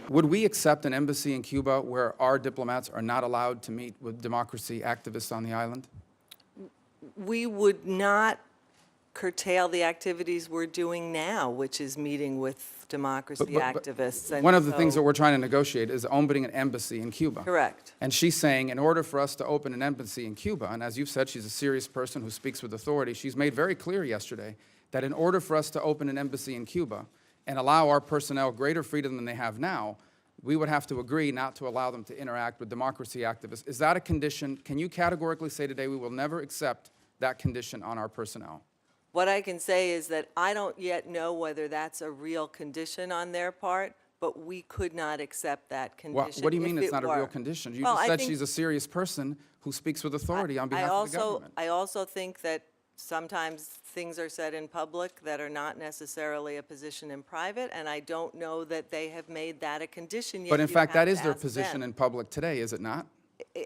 Would we accept an embassy in Cuba where our diplomats are not allowed to meet with democracy activists on the island? We would not curtail the activities we're doing now, which is meeting with democracy activists. And one of the things so- that we're trying to negotiate is opening an embassy in Cuba. Correct. And she's saying in order for us to open an embassy in Cuba, and as you've said, she's a serious person who speaks with authority, she's made very clear yesterday that in order for us to open an embassy in Cuba and allow our personnel greater freedom than they have now, we would have to agree not to allow them to interact with democracy activists. Is that a condition? Can you categorically say today we will never accept that condition on our personnel? What I can say is that I don't yet know whether that's a real condition on their part, but we could not accept that condition. What do you mean if it's not a real were. condition? You Well, just I said think- she's a serious person who speaks with authority on behalf of the government. I also think that sometimes things are said in public that are not necessarily a position in private, and I don't know that they have made that a condition yet. But in You fact, have that to is their ask position them. in public today, is it not?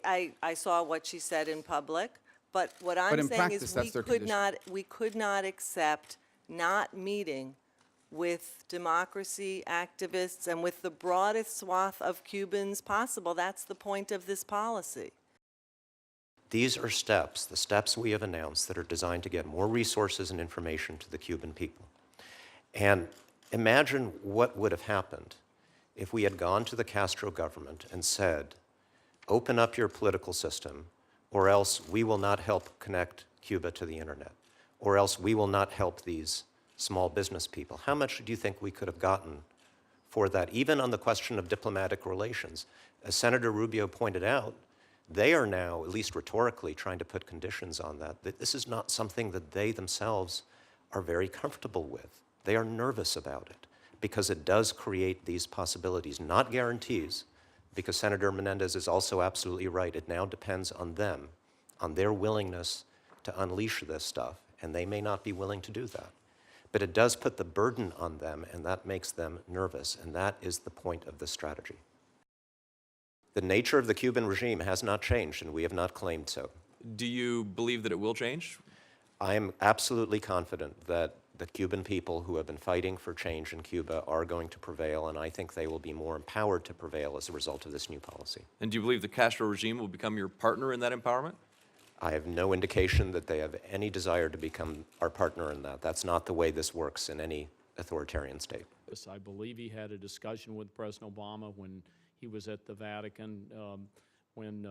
I saw what she said in public, but what But I'm in saying practice, is that's their condition. we could not accept not meeting with democracy activists and with the broadest swath of Cubans possible. That's the point of this policy. These are steps, the steps we have announced, that are designed to get more resources and information to the Cuban people. And imagine what would have happened if we had gone to the Castro government and said, open up your political system, or else we will not help connect Cuba to the internet, or else we will not help these small business people. How much do you think we could have gotten for that, even on the question of diplomatic relations? As Senator Rubio pointed out, they are now, at least rhetorically, trying to put conditions on that. That this is not something that they themselves are very comfortable with. They are nervous about it because it does create these possibilities, not guarantees, because Senator Menendez is also absolutely right. It now depends on them, on their willingness to unleash this stuff, and they may not be willing to do that. But it does put the burden on them, and that makes them nervous, and that is the point of this strategy. The nature of the Cuban regime has not changed, and we have not claimed so. Do you believe that it will change? I am absolutely confident that the Cuban people who have been fighting for change in Cuba are going to prevail, and I think they will be more empowered to prevail as a result of this new policy. And do you believe the Castro regime will become your partner in that empowerment? I have no indication that they have any desire to become our partner in that. That's not the way this works in any authoritarian state. I believe he had a discussion with President Obama when he was at the Vatican, when